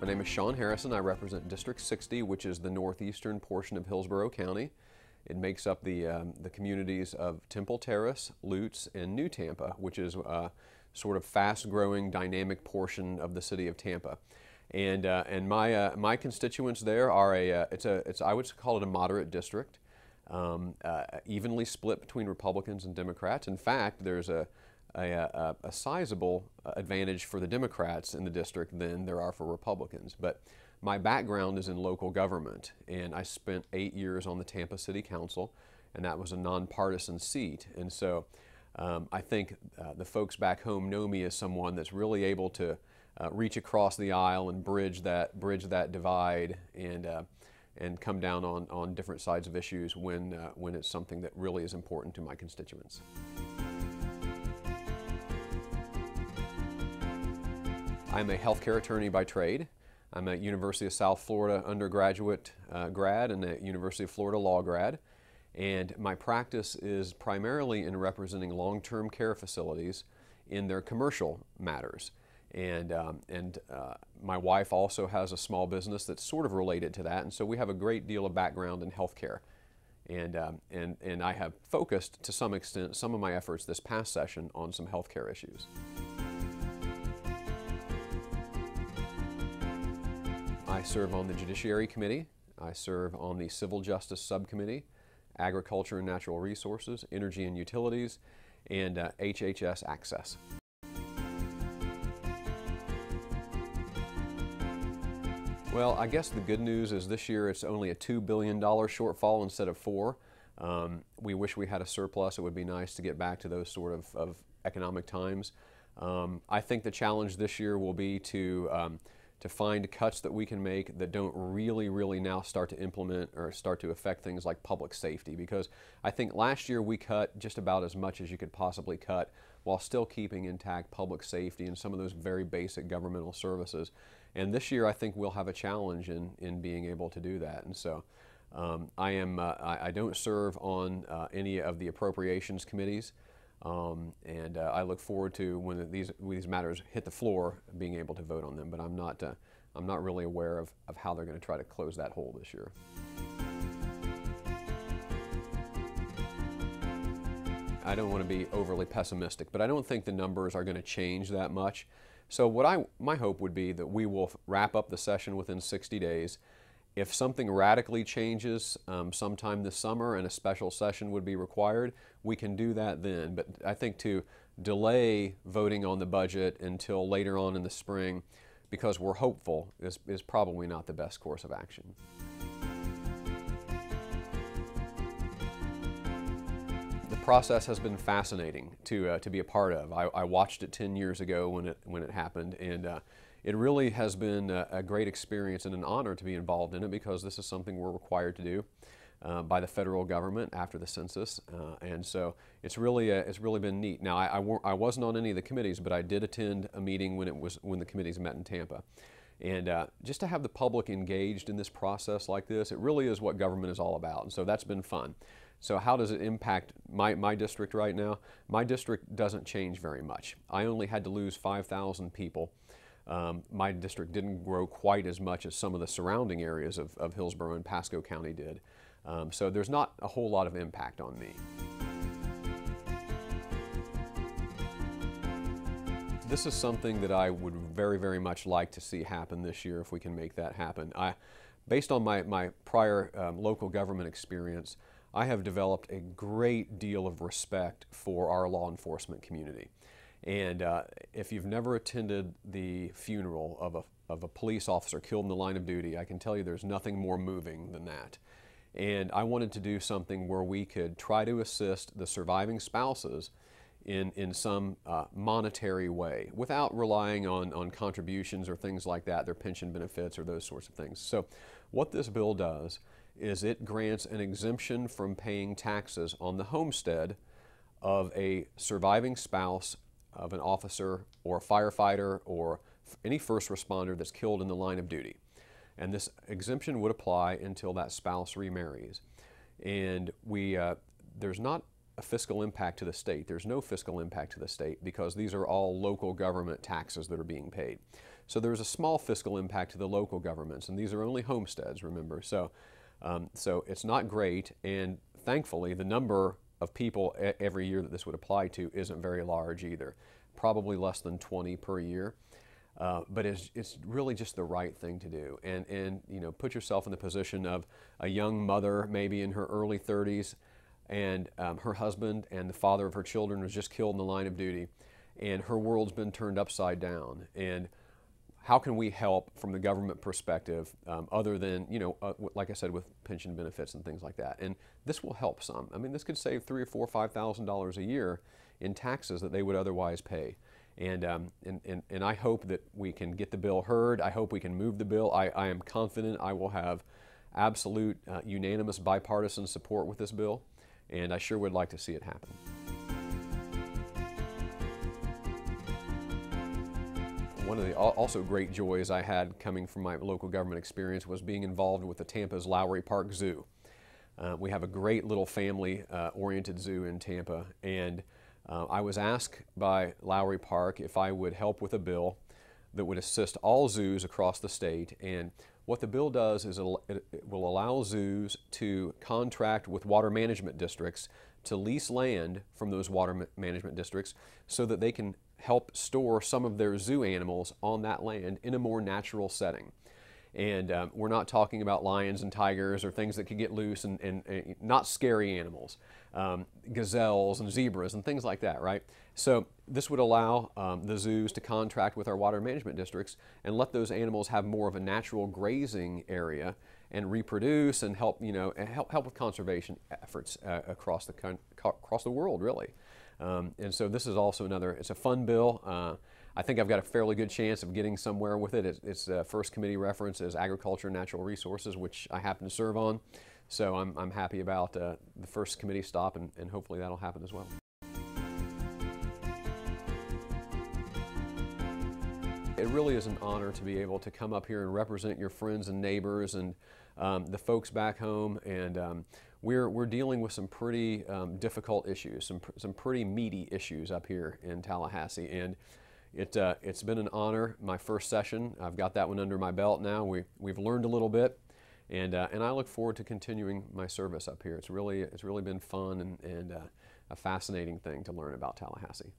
My name is Shawn Harrison. I represent District 60, which is the northeastern portion of Hillsborough County. It makes up the communities of Temple Terrace, Lutz, and New Tampa, which is a sort of fast-growing, dynamic portion of the city of Tampa. And my constituents there are I would call it a moderate district, evenly split between Republicans and Democrats. In fact, there's a sizable advantage for the Democrats in the district than there are for Republicans. But my background is in local government, and I spent 8 years on the Tampa City Council, and that was a nonpartisan seat. And so I think the folks back home know me as someone that's really able to reach across the aisle and bridge that divide and come down on different sides of issues when it's something that really is important to my constituents. I'm a healthcare attorney by trade. I'm a University of South Florida undergraduate grad and a University of Florida law grad. And my practice is primarily in representing long-term care facilities in their commercial matters. And my wife also has a small business that's sort of related to that, and so we have a great deal of background in healthcare. And I have focused to some extent some of my efforts this past session on some healthcare issues. I serve on the Judiciary Committee. I serve on the Civil Justice Subcommittee, Agriculture and Natural Resources, Energy and Utilities, and HHS Access. Well, I guess the good news is this year it's only a $2 billion shortfall instead of $4 billion. We wish we had a surplus. It would be nice to get back to those sort of economic times. I think the challenge this year will be to find cuts that we can make that don't really now start to implement or start to affect things like public safety, because I think last year we cut just about as much as you could possibly cut while still keeping intact public safety and some of those very basic governmental services. And this year I think we'll have a challenge in being able to do that. And so I don't serve on any of the appropriations committees. And I look forward to when these matters hit the floor, being able to vote on them. But I'm not really aware of how they're going to try to close that hole this year. I don't want to be overly pessimistic, but I don't think the numbers are going to change that much. So my hope would be that we will wrap up the session within 60 days. If something radically changes sometime this summer and a special session would be required, we can do that then. But I think to delay voting on the budget until later on in the spring, because we're hopeful, is probably not the best course of action. The process has been fascinating to be a part of. I watched it 10 years ago when it happened, and it really has been a great experience and an honor to be involved in it, because this is something we're required to do by the federal government after the census, and so it's really been neat. Now I wasn't on any of the committees, but I did attend a meeting when the committees met in Tampa, and just to have the public engaged in this process like this, it really is what government is all about, and so that's been fun. So how does it impact my district right now? My district doesn't change very much. I only had to lose 5,000 people. My district didn't grow quite as much as some of the surrounding areas of Hillsborough and Pasco County did. So there's not a whole lot of impact on me. This is something that I would very much like to see happen this year if we can make that happen. Based on my prior local government experience, I have developed a great deal of respect for our law enforcement community. And if you've never attended the funeral of a police officer killed in the line of duty, I can tell you there's nothing more moving than that. And I wanted to do something where we could try to assist the surviving spouses in some monetary way without relying on contributions or things like that, their pension benefits or those sorts of things. So what this bill does is it grants an exemption from paying taxes on the homestead of a surviving spouse of an officer or a firefighter or any first responder that's killed in the line of duty. And this exemption would apply until that spouse remarries. And there's not a fiscal impact to the state. There's no fiscal impact to the state because these are all local government taxes that are being paid. So there's a small fiscal impact to the local governments, and these are only homesteads, remember. So it's not great, and thankfully the number of people every year that this would apply to isn't very large either, probably less than 20 per year. But it's really just the right thing to do. And you know, put yourself in the position of a young mother, maybe in her early 30s, and her husband and the father of her children was just killed in the line of duty, and her world's been turned upside down. And how can we help from the government perspective, other than, you know, like I said, with pension benefits and things like that? And this will help some. I mean, this could save $3,000 or $4,000 or $5,000 a year in taxes that they would otherwise pay. And I hope that we can get the bill heard. I hope we can move the bill. I am confident I will have absolute unanimous bipartisan support with this bill, and I sure would like to see it happen. One of the also great joys I had coming from my local government experience was being involved with the Tampa's Lowry Park Zoo. We have a great little family-oriented zoo in Tampa, and I was asked by Lowry Park if I would help with a bill that would assist all zoos across the state. And what the bill does is it will allow zoos to contract with water management districts to lease land from those water management districts so that they can help store some of their zoo animals on that land in a more natural setting. And we're not talking about lions and tigers or things that could get loose, and not scary animals, gazelles and zebras and things like that, right? So this would allow the zoos to contract with our water management districts and let those animals have more of a natural grazing area and reproduce and help, you know, help with conservation efforts across the world, really. And so this is also it's a fun bill. I think I've got a fairly good chance of getting somewhere with it. Its first committee reference is Agriculture and Natural Resources, which I happen to serve on. So I'm happy about the first committee stop, and hopefully that'll happen as well. It really is an honor to be able to come up here and represent your friends and neighbors and the folks back home. And we're dealing with some pretty difficult issues, some pretty meaty issues up here in Tallahassee. And it's been an honor. My first session, I've got that one under my belt now. We've learned a little bit, and I look forward to continuing my service up here. It's really been fun and a fascinating thing to learn about Tallahassee.